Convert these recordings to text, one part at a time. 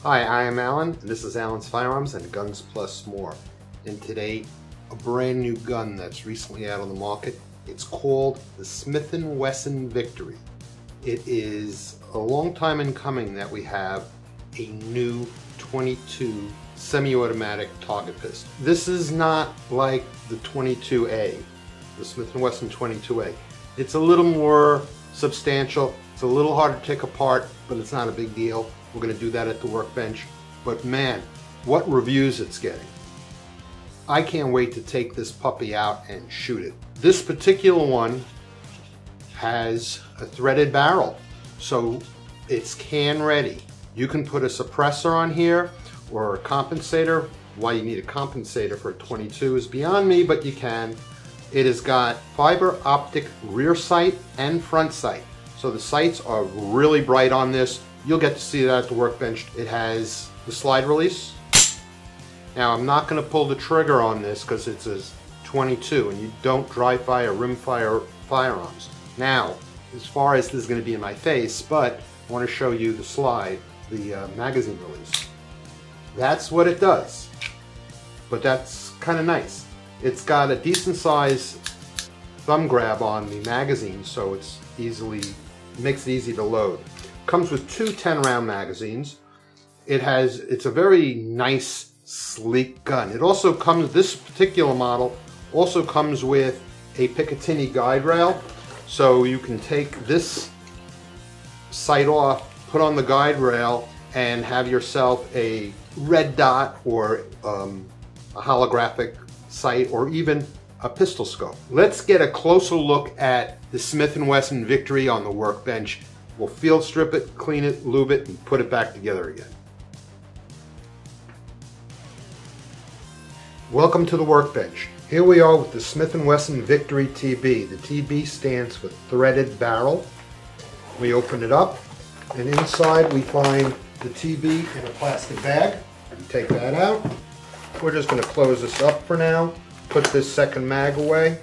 Hi, I am Alan, and this is Alan's Firearms and Guns Plus More. And today, a brand new gun that's recently out on the market. It's called the Smith & Wesson Victory. It is a long time in coming that we have a new 22 semi-automatic target pistol. This is not like the 22A, the Smith & Wesson 22A. It's a little more substantial. It's a little harder to take apart, but it's not a big deal. We're going to do that at the workbench. But man, what reviews it's getting. I can't wait to take this puppy out and shoot it. This particular one has a threaded barrel, so it's can ready. You can put a suppressor on here or a compensator. Why you need a compensator for a 22 is beyond me, but you can. It has got fiber optic rear sight and front sight. So the sights are really bright on this. You'll get to see that at the workbench. It has the slide release. Now I'm not going to pull the trigger on this because it's a 22 and you don't dry fire, rim fire firearms. Now, as far as this is going to be in my face, but I want to show you the slide, the magazine release. That's what it does, but that's kind of nice. It's got a decent size thumb grab on the magazine, so it's makes it easy to load. Comes with two 10-round magazines. It's a very nice, sleek gun. It also comes, this particular model also comes with a Picatinny guide rail, so you can take this sight off, put on the guide rail, and have yourself a red dot or a holographic sight, or even a pistol scope. Let's get a closer look at the Smith & Wesson Victory on the workbench. We'll field strip it, clean it, lube it, and put it back together again. Welcome to the workbench. Here we are with the Smith & Wesson Victory TB. The TB stands for threaded barrel. We open it up, and inside we find the TB in a plastic bag. You take that out. We're just going to close this up for now, put this second mag away,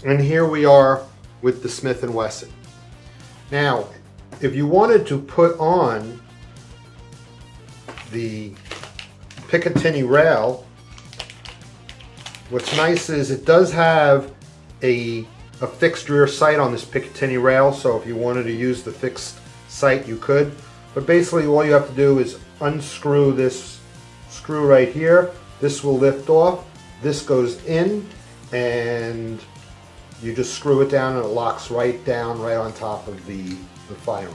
and here we are with the Smith & Wesson. Now, if you wanted to put on the Picatinny rail, what's nice is it does have a fixed rear sight on this Picatinny rail, so if you wanted to use the fixed sight you could. But basically all you have to do is unscrew this screw right here. This will lift off, this goes in, and you just screw it down and it locks right down right on top of the firearm.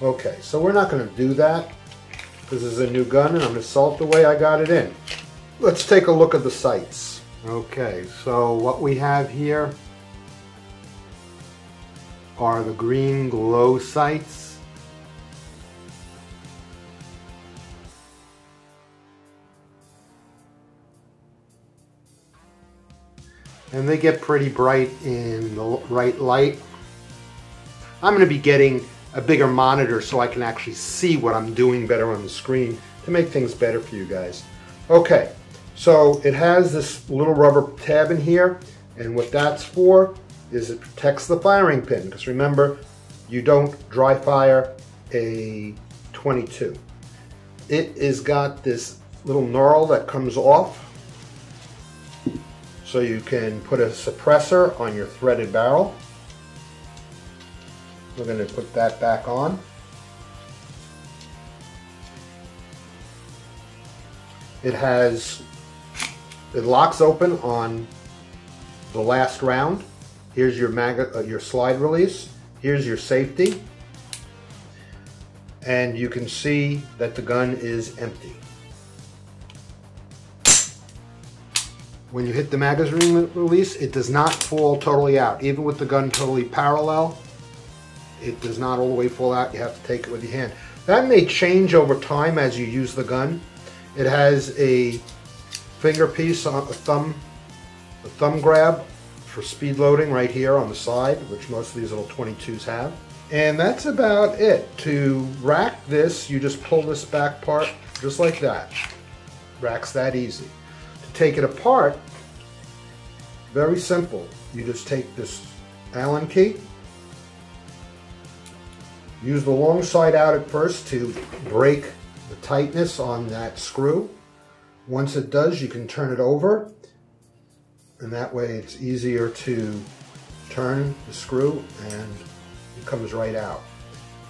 Okay, so we're not going to do that because this is a new gun and I'm going to sell it the way I got it in. Let's take a look at the sights. Okay, so what we have here are the green glow sights. And they get pretty bright in the right light. I'm going to be getting a bigger monitor so I can actually see what I'm doing better on the screen to make things better for you guys. Okay, so it has this little rubber tab in here, and what that's for is it protects the firing pin, because remember, you don't dry fire a 22. It has got this little knurl that comes off, so you can put a suppressor on your threaded barrel. We're going to put that back on. It locks open on the last round. Here's your slide release. Here's your safety. And you can see that the gun is empty. When you hit the magazine release, it does not fall totally out. Even with the gun totally parallel, it does not all the way fall out. You have to take it with your hand. That may change over time as you use the gun. It has a finger piece, a thumb grab for speed loading right here on the side, which most of these little 22s have. And that's about it. To rack this, you just pull this back part just like that. Rack's that easy. To take it apart, very simple. You just take this Allen key, use the long side out at first to break the tightness on that screw. Once it does, you can turn it over, and that way it's easier to turn the screw and it comes right out.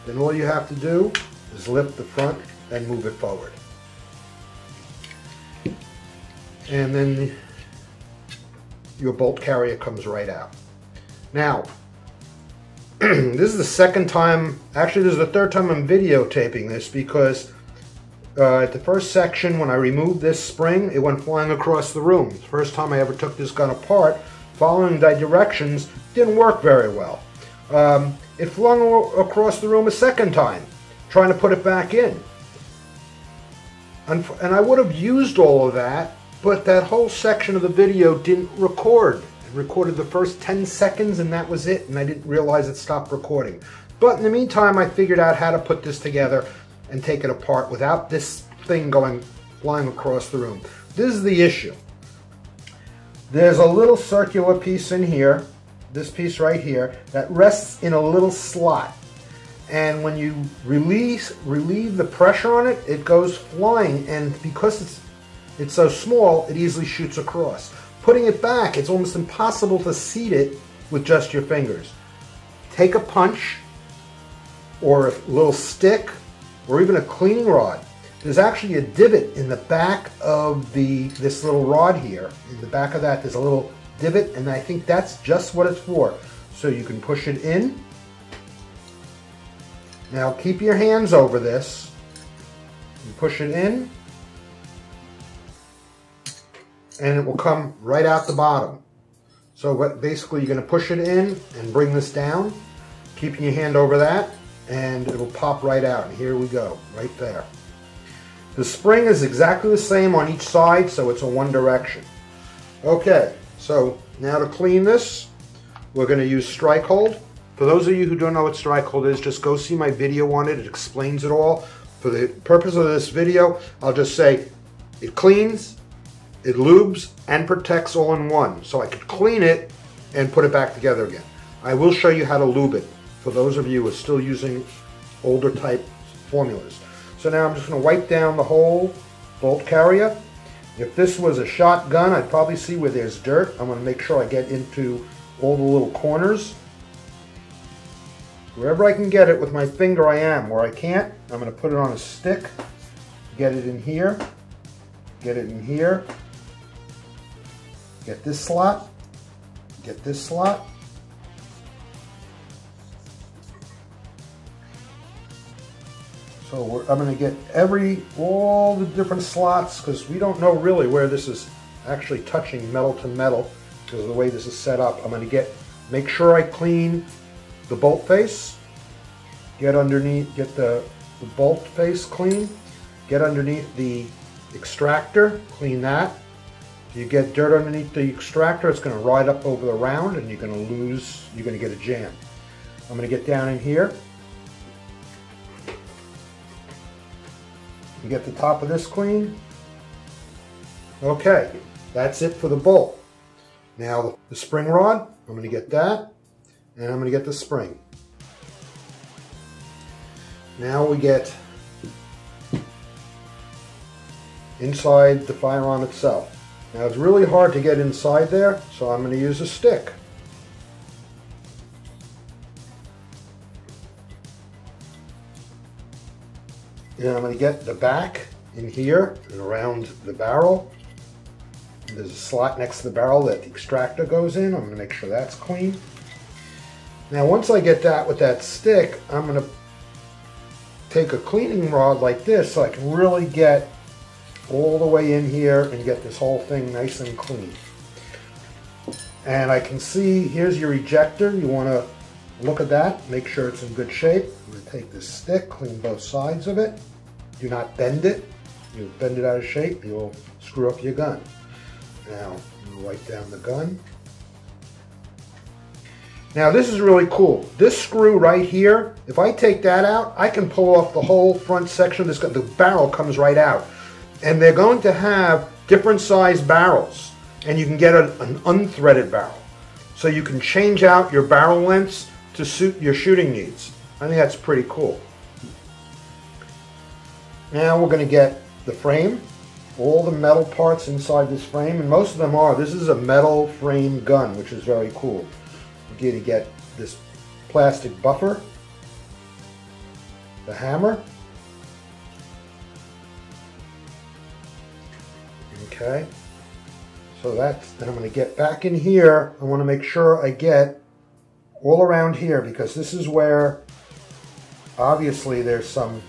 Then all you have to do is lift the front and move it forward. And then your bolt carrier comes right out. Now, this is the second time, actually this is the third time I'm videotaping this, because at the first section when I removed this spring, it went flying across the room. The first time I ever took this gun apart, following the directions didn't work very well. It flung across the room a second time, trying to put it back in. And I would have used all of that, but that whole section of the video didn't record. It recorded the first 10 seconds and that was it, and I didn't realize it stopped recording. But in the meantime, I figured out how to put this together and take it apart without this thing going flying across the room. This is the issue. There's a little circular piece in here, this piece right here, that rests in a little slot. And when you relieve the pressure on it, it goes flying, and because it's so small, it easily shoots across. Putting it back, it's almost impossible to seat it with just your fingers. Take a punch, or a little stick, or even a cleaning rod. There's actually a divot in the back of this little rod here. In the back of that, there's a little divot, and I think that's just what it's for. So you can push it in. Now keep your hands over this. You push it in, and it will come right out the bottom. So basically you're going to push it in and bring this down, keeping your hand over that, and it'll pop right out. And here we go, right there. The spring is exactly the same on each side, so it's in one direction. Okay, so now to clean this, we're going to use strike hold. For those of you who don't know what strike hold is, just go see my video on it. It explains it all. For the purpose of this video, I'll just say it cleans, it lubes, and protects all in one. So I could clean it and put it back together again. I will show you how to lube it for those of you who are still using older type formulas. So now I'm just going to wipe down the whole bolt carrier. If this was a shotgun, I'd probably see where there's dirt. I'm going to make sure I get into all the little corners. Wherever I can get it with my finger, I am. Where I can't, I'm going to put it on a stick, get it in here, get it in here, get this slot, get this slot. So I'm going to get all the different slots, because we don't know really where this is actually touching metal to metal because of the way this is set up. I'm going to make sure I clean the bolt face, get the bolt face clean, get underneath the extractor, clean that. If you get dirt underneath the extractor, it's going to ride up over the round and you're going to get a jam. I'm going to get down in here. You get the top of this clean. Okay, that's it for the bolt. Now the spring rod, I'm going to get that, and I'm going to get the spring. Now we get inside the firearm itself. Now it's really hard to get inside there, so I'm going to use a stick. And I'm going to get the back in here and around the barrel. There's a slot next to the barrel that the extractor goes in. I'm going to make sure that's clean. Now once I get that with that stick, I'm going to take a cleaning rod like this so I can really get all the way in here and get this whole thing nice and clean. And I can see, here's your ejector. You want to look at that, make sure it's in good shape. I'm going to take this stick, clean both sides of it. Do not bend it. You bend it out of shape, you'll screw up your gun. Now, I'm going to wipe down the gun. Now this is really cool. This screw right here, if I take that out, I can pull off the whole front section of this gun. The barrel comes right out. And they're going to have different size barrels. And you can get an unthreaded barrel. So you can change out your barrel lengths to suit your shooting needs. I think that's pretty cool. Now we're going to get the frame, all the metal parts inside this frame, and most of them are. This is a metal frame gun, which is very cool. We're going to get this plastic buffer, the hammer. Okay, so that's, then I'm going to get back in here. I want to make sure I get all around here, because this is where obviously there's some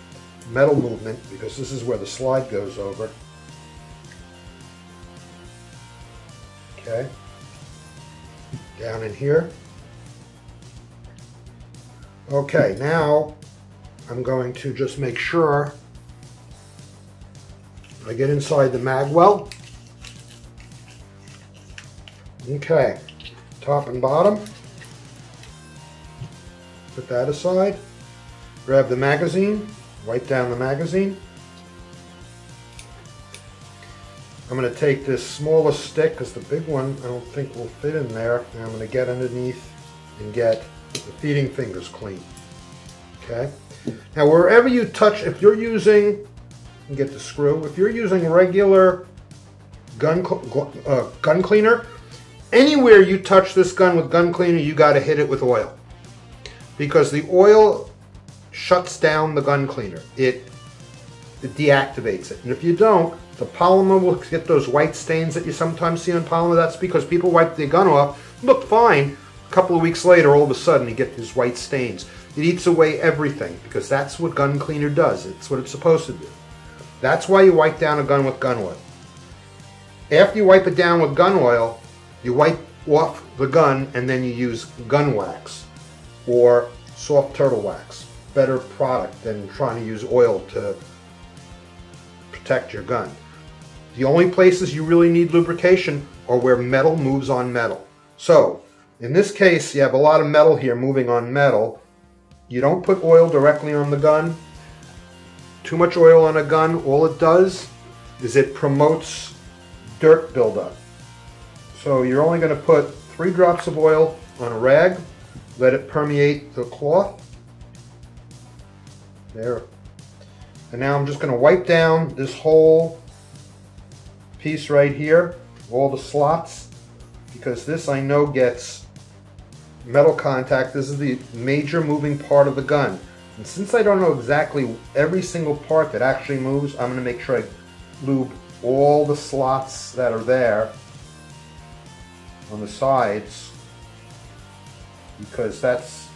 metal movement, because this is where the slide goes over. Okay, down in here. Okay, now I'm going to just make sure I get inside the mag well. Okay, top and bottom. Put that aside. Grab the magazine, wipe down the magazine. I'm going to take this smallest stick, because the big one I don't think will fit in there, and I'm going to get underneath and get the feeding fingers clean. Okay. Now wherever you touch, if you're using, get the screw, if you're using regular gun cleaner, anywhere you touch this gun with gun cleaner, you got to hit it with oil, because the oil shuts down the gun cleaner. It deactivates it, and if you don't, the polymer will get those white stains that you sometimes see on polymer. That's because people wipe their gun off, look fine. A couple of weeks later, all of a sudden, you get these white stains. It eats away everything, because that's what gun cleaner does. It's what it's supposed to do. That's why you wipe down a gun with gun oil. After you wipe it down with gun oil, you wipe off the gun, and then you use gun wax or soft turtle wax. Better product than trying to use oil to protect your gun. The only places you really need lubrication are where metal moves on metal. So, in this case, you have a lot of metal here moving on metal. You don't put oil directly on the gun. Too much oil on a gun, all it does is it promotes dirt buildup. So you're only going to put 3 drops of oil on a rag, let it permeate the cloth. There. And now I'm just going to wipe down this whole piece right here, all the slots, because this I know gets metal contact. This is the major moving part of the gun. And since I don't know exactly every single part that actually moves, I'm going to make sure I lube all the slots that are there on the sides, because that's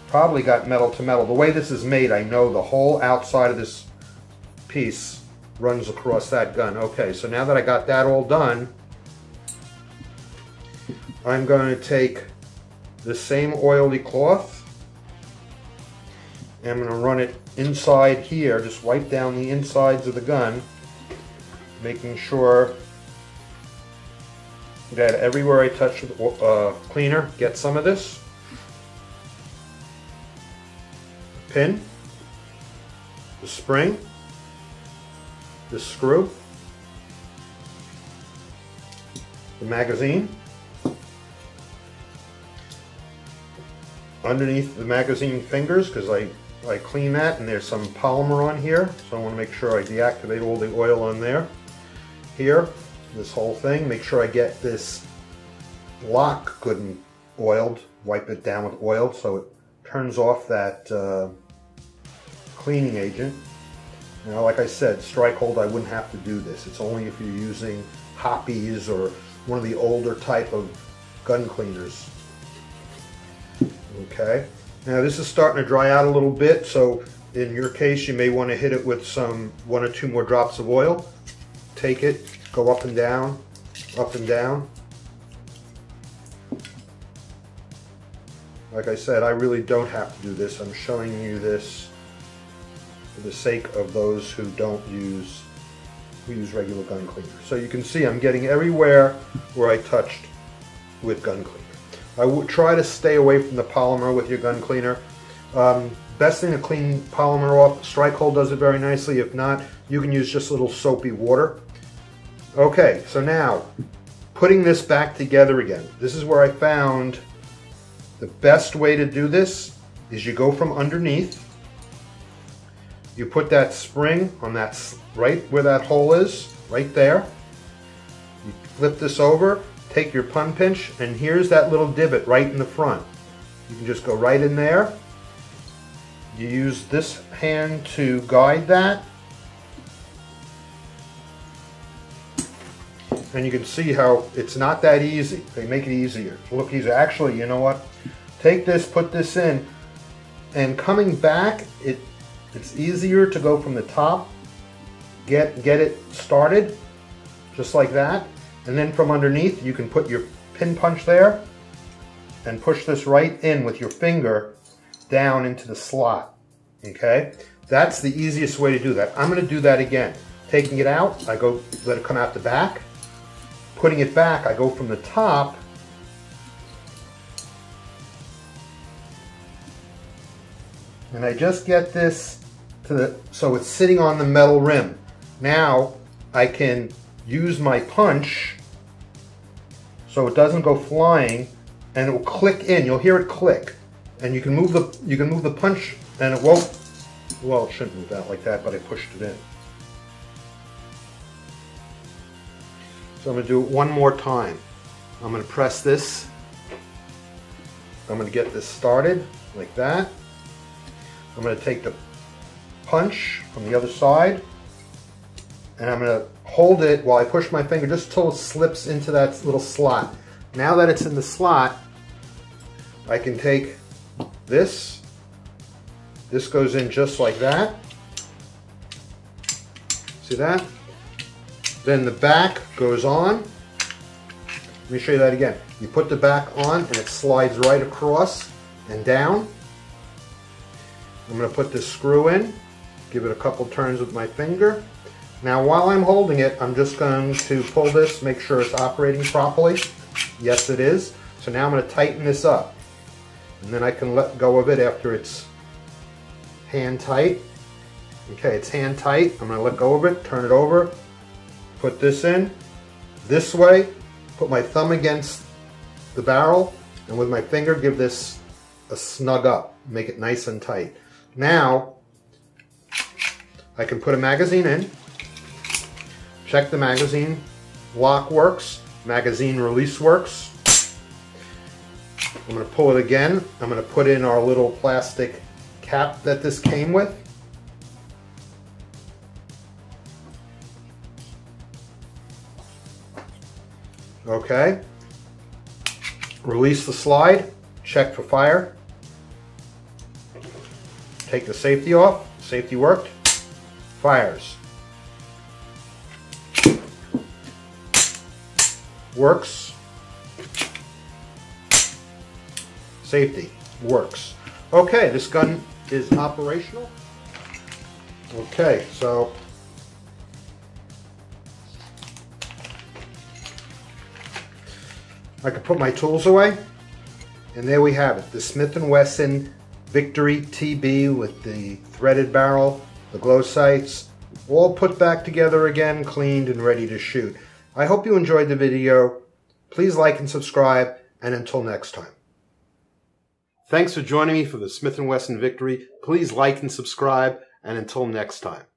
probably got metal to metal. The way this is made, I know the whole outside of this piece runs across that gun. Okay, so now that I got that all done, I'm going to take the same oily cloth, and I'm going to run it inside here, just wipe down the insides of the gun, making sure that everywhere I touch the cleaner, get some of this. The pin, the spring, the screw, the magazine, underneath the magazine fingers, because I clean that and there's some polymer on here, so I want to make sure I deactivate all the oil on there. Here, this whole thing, make sure I get this lock good and oiled, wipe it down with oil so it turns off that cleaning agent. You know, like I said, strike hold, I wouldn't have to do this. It's only if you're using Hoppies or one of the older type of gun cleaners. Okay, now this is starting to dry out a little bit, so in your case you may want to hit it with some 1 or 2 more drops of oil. Take it, go up and down, up and down. Like I said, I really don't have to do this. I'm showing you this for the sake of those who use regular gun cleaner. So you can see I'm getting everywhere where I touched with gun cleaner. I would try to stay away from the polymer with your gun cleaner. Best thing to clean polymer off, strike hold does it very nicely. If not, you can use just a little soapy water. Okay, so now putting this back together again. This is where I found the best way to do this is you go from underneath, You put that spring on that, right where that hole is, right there. You flip this over, take your pun pinch, and here's that little divot right in the front. You can just go right in there. You use this hand to guide that. And you can see how it's not that easy. They make it easier. Look easier. Actually, you know what? Take this, put this in, and coming back, it's easier to go from the top, get it started, just like that. And then from underneath, you can put your pin punch there and push this right in with your finger down into the slot, okay? That's the easiest way to do that. I'm gonna do that again. Taking it out, I go, let it come out the back. Putting it back, I go from the top and I just get this to so it's sitting on the metal rim. Now I can use my punch so it doesn't go flying, and it will click in. You'll hear it click, and you can move the punch, and it won't. Well, it shouldn't move out like that, but I pushed it in. So I'm going to do it one more time. I'm going to press this. I'm going to get this started like that. I'm going to take the punch from the other side, and I'm going to hold it while I push my finger just till it slips into that little slot. Now that it's in the slot, I can take this. This goes in just like that. See that? Then the back goes on. Let me show you that again. You put the back on and it slides right across and down. I'm going to put this screw in, give it a couple turns with my finger. Now while I'm holding it, I'm just going to pull this, make sure it's operating properly. Yes, it is. So now I'm going to tighten this up. And then I can let go of it after it's hand tight. Okay, it's hand tight. I'm going to let go of it, turn it over, put this in this way, put my thumb against the barrel, and with my finger give this a snug up, make it nice and tight. Now I can put a magazine in, check the magazine lock works, magazine release works. I'm going to pull it again. I'm going to put in our little plastic cap that this came with. Okay. Release the slide, check for fire. Take the safety off. Safety worked. Fires. Works. Safety works. Okay, this gun is operational. Okay, so I can put my tools away, and there we have it, the Smith & Wesson Victory TB with the threaded barrel, the glow sights, all put back together again, cleaned and ready to shoot. I hope you enjoyed the video. Please like and subscribe, and until next time. Thanks for joining me for the Smith & Wesson Victory. Please like and subscribe, and until next time.